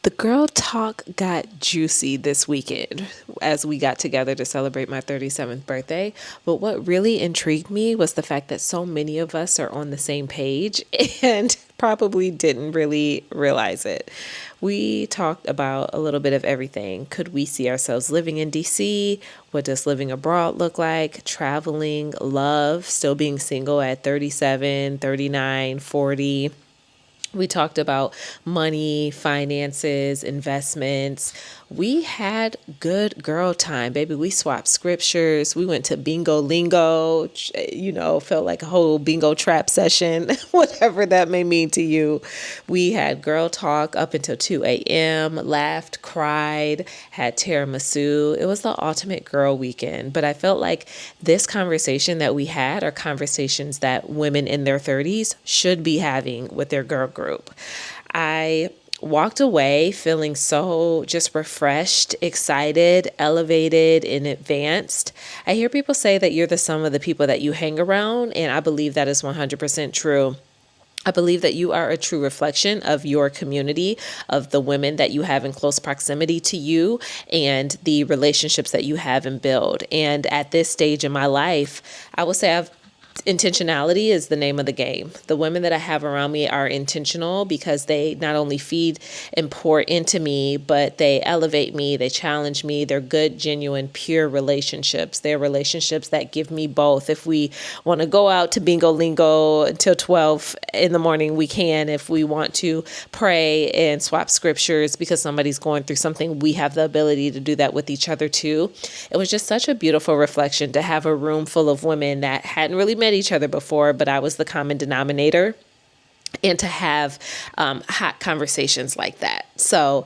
The girl talk got juicy this weekend as we got together to celebrate my 37th birthday. But what really intrigued me was the fact that so many of us are on the same page and probably didn't really realize it. We talked about a little bit of everything. Could we see ourselves living in DC? What does living abroad look like? Traveling, love, still being single at 37, 39, 40. We talked about money, finances, investments. We had good girl time, baby. We swapped scriptures. We went to bingo lingo, felt like a whole bingo trap session, whatever that may mean to you. We had girl talk up until 2 a.m., laughed, cried, had tiramisu. It was the ultimate girl weekend. But I felt like this conversation that we had are conversations that women in their 30s should be having with their girl group. I walked away feeling so just refreshed, excited, elevated, and advanced. I hear people say that you're the sum of the people that you hang around, and I believe that is 100% true. I believe that you are a true reflection of your community, of the women that you have in close proximity to you, and the relationships that you have and build. And at this stage in my life, I will say intentionality is the name of the game. The women that I have around me are intentional because they not only feed and pour into me, but they elevate me, they challenge me. They're good, genuine, pure relationships. They're relationships that give me both. If we want to go out to bingo lingo until 12 in the morning, we can. If we want to pray and swap scriptures because somebody's going through something, we have the ability to do that with each other too. It was just such a beautiful reflection to have a room full of women that hadn't really met each other before, but I was the common denominator, and to have hot conversations like that. So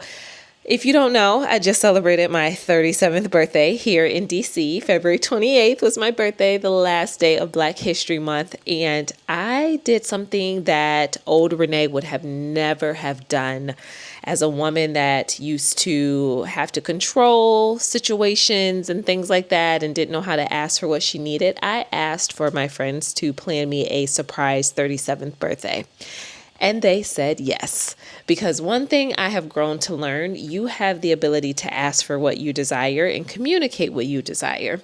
if you don't know, I just celebrated my 37th birthday here in DC. February 28th was my birthday, the last day of Black History Month. And I did something that old Renee would have never have done as a woman that used to have to control situations and things like that and didn't know how to ask for what she needed. I asked for my friends to plan me a surprise 37th birthday. And they said yes, because one thing I have grown to learn, you have the ability to ask for what you desire and communicate what you desire.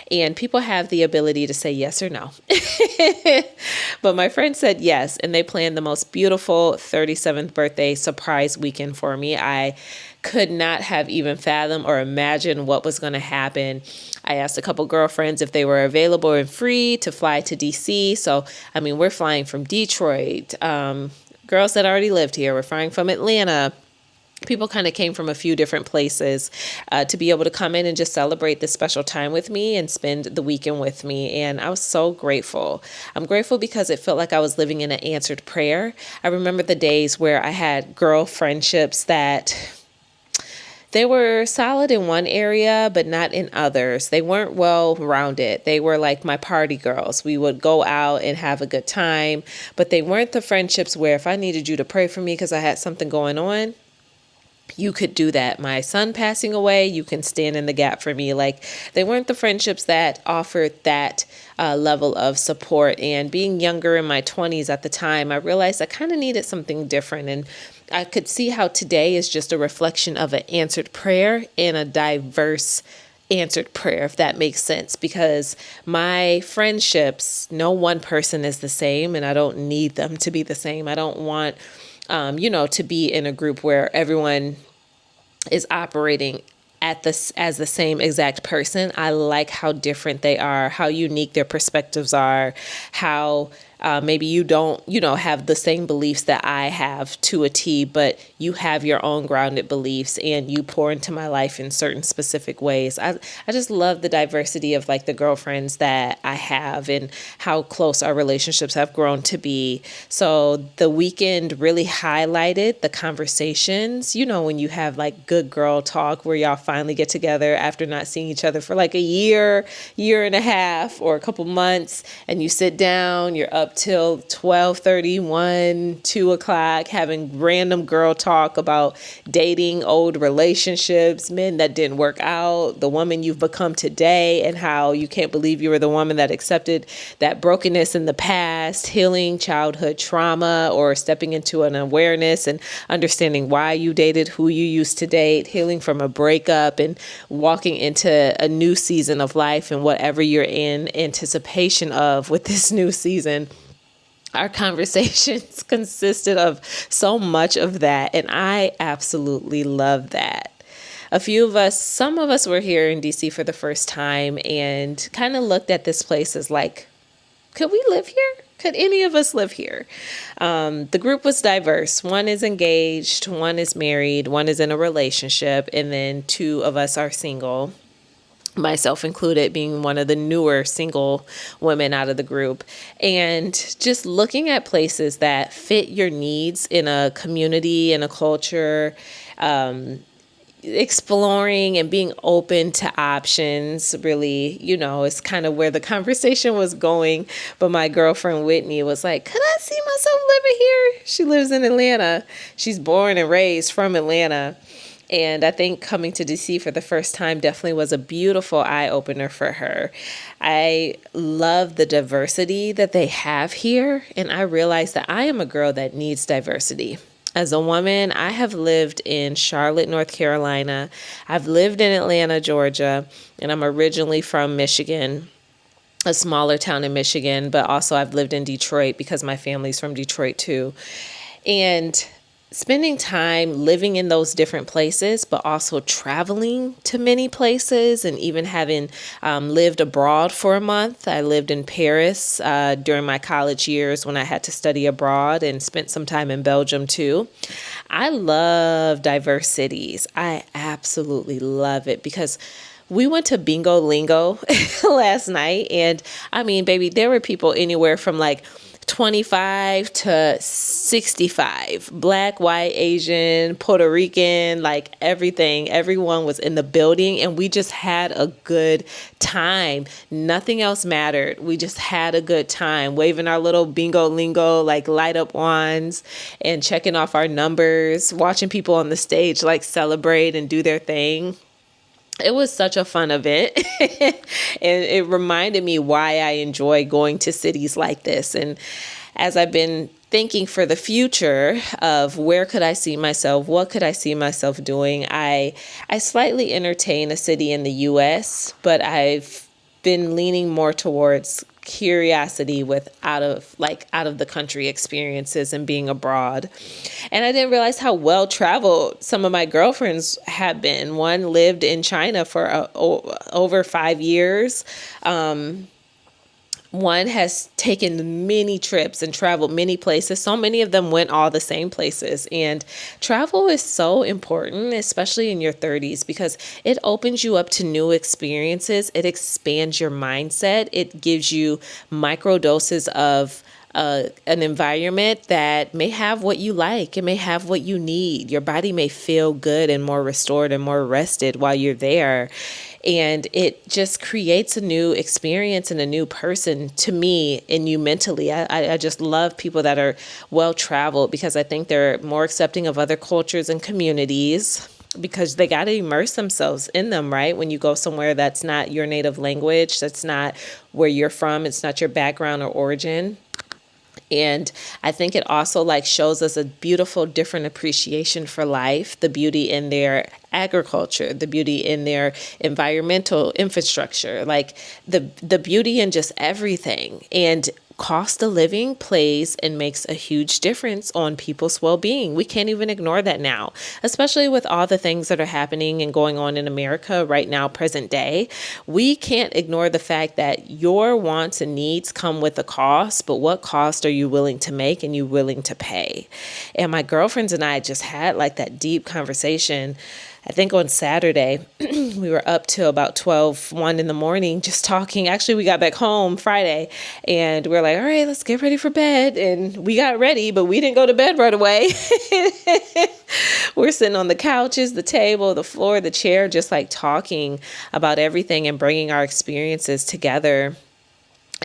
And people have the ability to say yes or no. But my friend said yes, and they planned the most beautiful 37th birthday surprise weekend for me. I could not have even fathomed or imagined what was going to happen. I asked a couple girlfriends if they were available and free to fly to DC. So, we're flying from Detroit. Girls that already lived here were flying from Atlanta. People kind of came from a few different places to be able to come in and just celebrate this special time with me and spend the weekend with me. And I was so grateful. I'm grateful because it felt like I was living in an answered prayer. I remember the days where I had girl friendships that they were solid in one area, but not in others. They weren't well rounded. They were like my party girls. We would go out and have a good time, but they weren't the friendships where if I needed you to pray for me because I had something going on, you could do that. My son passing away, you can stand in the gap for me. Like, they weren't the friendships that offered that level of support. And being younger in my 20s at the time, I realized I kind of needed something different. And I could see how today is just a reflection of an answered prayer and a diverse answered prayer, if that makes sense, because my friendships, no one person is the same, and I don't need them to be the same. I don't want to be in a group where everyone is operating at this as the same exact person. I like how different they are, how unique their perspectives are, how maybe you don't, have the same beliefs that I have to a T, but you have your own grounded beliefs and you pour into my life in certain specific ways. I just love the diversity of like the girlfriends that I have and how close our relationships have grown to be. So the weekend really highlighted the conversations, when you have like good girl talk where y'all finally get together after not seeing each other for like a year and a half or a couple months, and you sit down, you're up up till 12:31, 2 o'clock, having random girl talk about dating, old relationships, men that didn't work out, the woman you've become today, and how you can't believe you were the woman that accepted that brokenness in the past, healing childhood trauma, or stepping into an awareness and understanding why you dated who you used to date, healing from a breakup, and walking into a new season of life and whatever you're in anticipation of with this new season. Our conversations consisted of so much of that, and I absolutely love that. Some of us were here in DC for the first time and kind of looked at this place as like, could we live here? Could any of us live here? The group was diverse. One is engaged, one is married, one is in a relationship, and then two of us are single, myself included, being one of the newer single women out of the group. And just looking at places that fit your needs in a community, in a culture, exploring and being open to options, really, is kind of where the conversation was going. But my girlfriend Whitney was like, could I see myself living here? She lives in Atlanta. She's born and raised from Atlanta. And I think coming to DC for the first time definitely was a beautiful eye opener for her. I love the diversity that they have here. And I realized that I am a girl that needs diversity. As a woman, I have lived in Charlotte, North Carolina. I've lived in Atlanta, Georgia, and I'm originally from Michigan, a smaller town in Michigan, but also I've lived in Detroit because my family's from Detroit too. And spending time living in those different places, but also traveling to many places, and even having lived abroad for a month. I lived in Paris during my college years when I had to study abroad, and spent some time in Belgium too. I love diverse cities. I absolutely love it because we went to Bingo Lingo last night, and I mean, baby, there were people anywhere from like 25 to 65, Black, white, Asian, Puerto Rican, like everything. Everyone was in the building, and we just had a good time. Nothing else mattered. We just had a good time, waving our little Bingo Lingo, like light up wands, and checking off our numbers, watching people on the stage like celebrate and do their thing. It was such a fun event, and it reminded me why I enjoy going to cities like this. And as I've been thinking for the future of where could I see myself, what could I see myself doing, I slightly entertain a city in the US, but I've been leaning more towards curiosity with out of the country experiences and being abroad. And I didn't realize how well traveled some of my girlfriends have been. One lived in China for over 5 years. One has taken many trips and traveled many places. So many of them went all the same places. And travel is so important, especially in your 30s, because it opens you up to new experiences. It expands your mindset. It gives you micro doses of an environment that may have what you like. It may have what you need. Your body may feel good and more restored and more rested while you're there. And it just creates a new experience and a new person to me and you mentally. I just love people that are well traveled because I think they're more accepting of other cultures and communities, because they got to immerse themselves in them, right? When you go somewhere that's not your native language, that's not where you're from, it's not your background or origin. And I think it also shows us a beautiful, different appreciation for life, the beauty in their agriculture, the beauty in their environmental infrastructure, the beauty in just everything. And cost of living plays and makes a huge difference on people's well-being. We can't even ignore that now, especially with all the things that are happening and going on in America right now, present day. We can't ignore the fact that your wants and needs come with a cost, but what cost are you willing to make and you willing to pay? And my girlfriends and I just had that deep conversation. I think on Saturday, we were up till about 1 in the morning just talking. Actually, we got back home Friday and we're like, all right, let's get ready for bed. And we got ready, but we didn't go to bed right away. We're sitting on the couches, the table, the floor, the chair, just talking about everything and bringing our experiences together.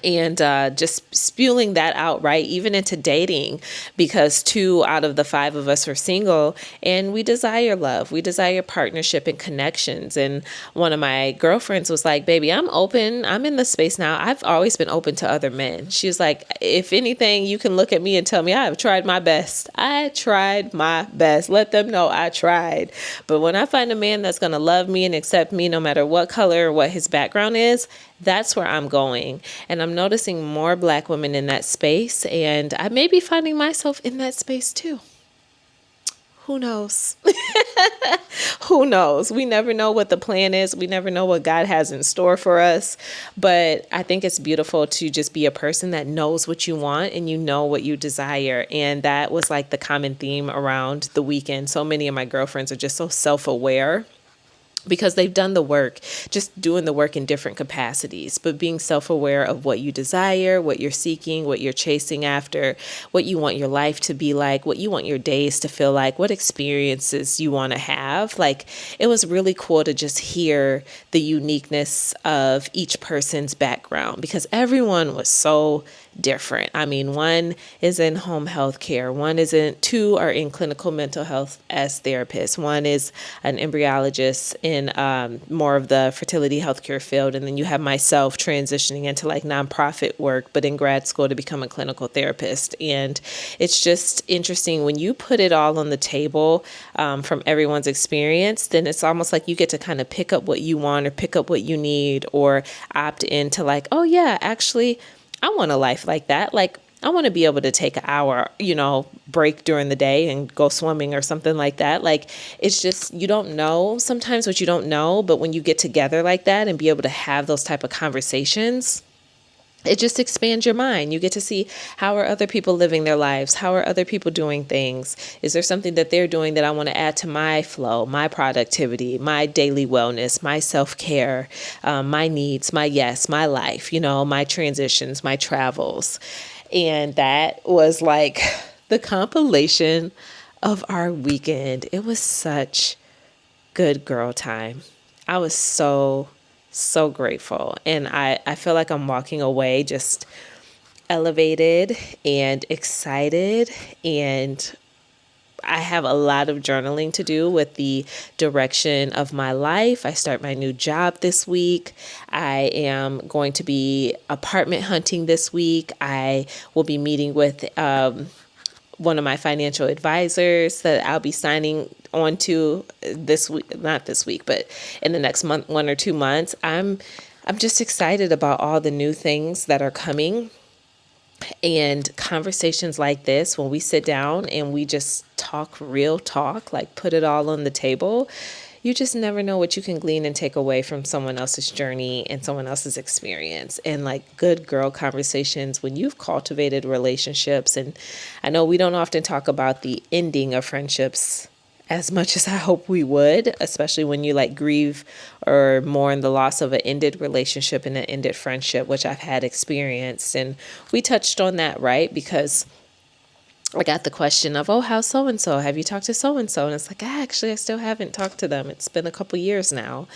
and just spewing that out, right, even into dating, because 2 out of the 5 of us are single, and we desire love, we desire partnership and connections. And one of my girlfriends was like, baby, I'm open, I'm in the space now, I've always been open to other men. She was like, if anything, you can look at me and tell me I've tried my best. I tried my best. Let them know I tried. But when I find a man that's going to love me and accept me no matter what color or what his background is, that's where I'm going. And I'm noticing more Black women in that space. And I may be finding myself in that space too. Who knows? Who knows? We never know what the plan is. We never know what God has in store for us. But I think it's beautiful to just be a person that knows what you want and you know what you desire. And that was like the common theme around the weekend. So many of my girlfriends are just so self-aware because they've done the work, just doing the work in different capacities, but being self-aware of what you desire, what you're seeking, what you're chasing after, what you want your life to be like, what you want your days to feel like, what experiences you want to have. Like, it was really cool to just hear the uniqueness of each person's background, because everyone was so different. I mean, one is in home health care, two are in clinical mental health as therapists, one is an embryologist in more of the fertility healthcare field, and then you have myself transitioning into like nonprofit work, but in grad school to become a clinical therapist. And it's just interesting when you put it all on the table from everyone's experience, then it's almost like you get to kind of pick up what you want or pick up what you need, or opt into like, oh yeah, actually, I want a life like that. Like, I want to be able to take an hour, break during the day and go swimming or something like that. Like, it's just, you don't know sometimes what you don't know, but when you get together like that and be able to have those type of conversations, it just expands your mind. You get to see, how are other people living their lives? How are other people doing things? Is there something that they're doing that I want to add to my flow, my productivity, my daily wellness, my self-care, my needs, my life, my transitions, my travels. And that was like the compilation of our weekend. It was such good girl time. I was so grateful. And I feel like I'm walking away just elevated and excited. And I have a lot of journaling to do with the direction of my life. I start my new job this week. I am going to be apartment hunting this week. I will be meeting with one of my financial advisors that I'll be signing on to this week, not this week, but in the next month, 1 or 2 months. I'm just excited about all the new things that are coming. And conversations like this, when we sit down and we just talk real talk, like put it all on the table, you just never know what you can glean and take away from someone else's journey and someone else's experience. And like good girl conversations, when you've cultivated relationships, and I know we don't often talk about the ending of friendships as much as I hope we would, especially when you like grieve or mourn the loss of an ended relationship and an ended friendship, which I've had experienced. And we touched on that, right? Because I got the question of, oh, how's so-and-so? Have you talked to so-and-so? And it's like, actually, I still haven't talked to them. It's been a couple years now.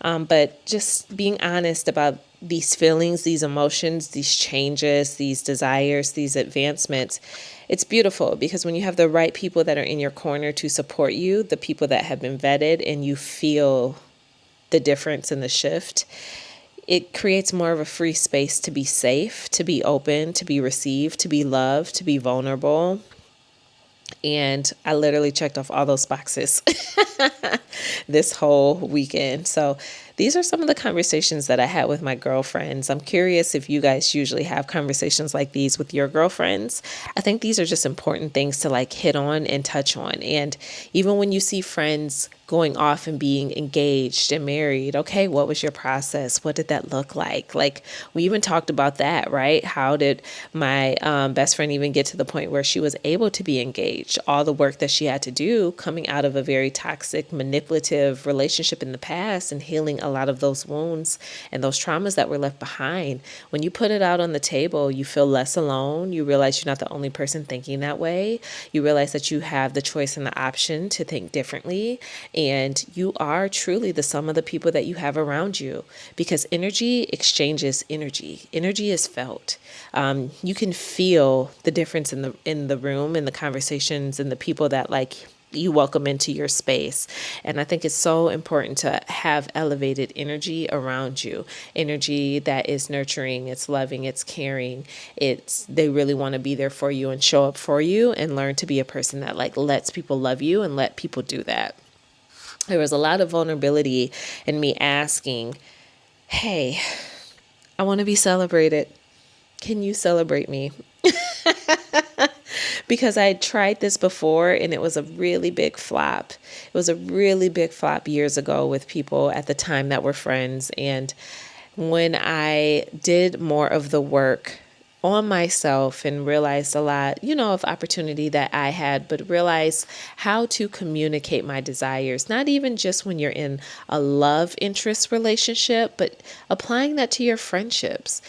But just being honest about these feelings, these emotions, these changes, these desires, these advancements, it's beautiful, because when you have the right people that are in your corner to support you, the people that have been vetted, and you feel the difference in the shift, it creates more of a free space to be safe, to be open, to be received, to be loved, to be vulnerable. And I literally checked off all those boxes this whole weekend. So these are some of the conversations that I had with my girlfriends. I'm curious if you guys usually have conversations like these with your girlfriends. I think these are just important things to like hit on and touch on. And even when you see friends going off and being engaged and married, okay, what was your process? What did that look like? Like, we even talked about that, right? How did my best friend even get to the point where she was able to be engaged? All the work that she had to do coming out of a very toxic, manipulative relationship in the past, and healing a lot of those wounds and those traumas that were left behind. When you put it out on the table, you feel less alone. You realize you're not the only person thinking that way. You realize that you have the choice and the option to think differently. And you are truly the sum of the people that you have around you, because energy exchanges energy. Energy is felt. You can feel the difference in the room, in the conversations, and the people that you welcome into your space. And I think it's so important to have elevated energy around you, energy that is nurturing, it's loving, it's caring, they really want to be there for you and show up for you, and learn to be a person that lets people love you and let people do that. There was a lot of vulnerability in me asking, hey, I want to be celebrated. Can you celebrate me? Because I had tried this before and it was a really big flop. It was a really big flop years ago with people at the time that were friends. And when I did more of the work on myself and realized a lot, of opportunity that I had, but realized how to communicate my desires, not even just when you're in a love interest relationship, but applying that to your friendships.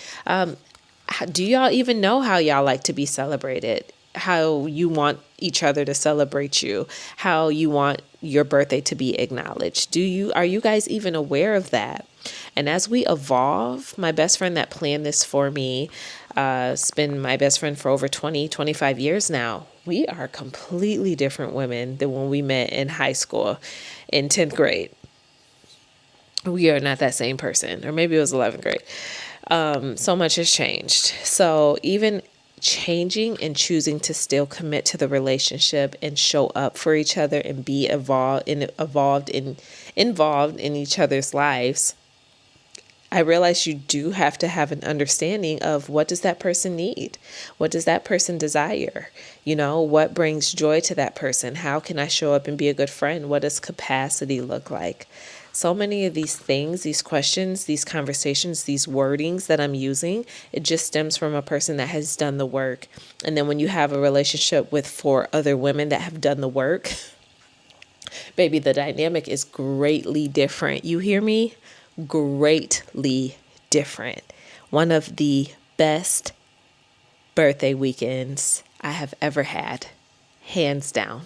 Do y'all even know how y'all like to be celebrated? How you want each other to celebrate you? How you want your birthday to be acknowledged? Are you guys even aware of that? And as we evolve, my best friend that planned this for me, has been my best friend for over 25 years now. We are completely different women than when we met in high school in 10th grade. We are not that same person, or maybe it was 11th grade. So much has changed. So even changing and choosing to still commit to the relationship and show up for each other and be involved in each other's lives, I realize you do have to have an understanding of, what does that person need? What does that person desire? What brings joy to that person? How can I show up and be a good friend? What does capacity look like? So many of these things, these questions, these conversations, these wordings that I'm using, it just stems from a person that has done the work. And then when you have a relationship with 4 other women that have done the work, baby, the dynamic is greatly different. You hear me? Greatly different. One of the best birthday weekends I have ever had. Hands down.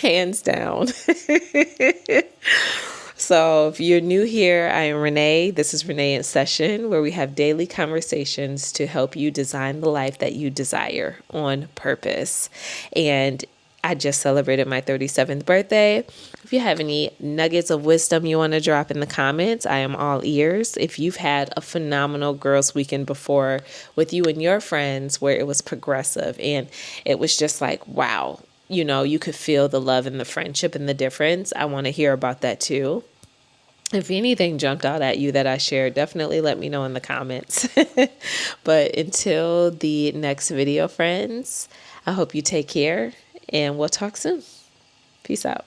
Hands down. So if you're new here, I am Renee. This is Renee in Session, where we have daily conversations to help you design the life that you desire on purpose. And I just celebrated my 37th birthday. If you have any nuggets of wisdom you want to drop in the comments, I am all ears. If you've had a phenomenal girls' weekend before with you and your friends where it was progressive and it was just like, wow, you could feel the love and the friendship and the difference, I want to hear about that too. If anything jumped out at you that I shared, definitely let me know in the comments. But until the next video, friends, I hope you take care and we'll talk soon. Peace out.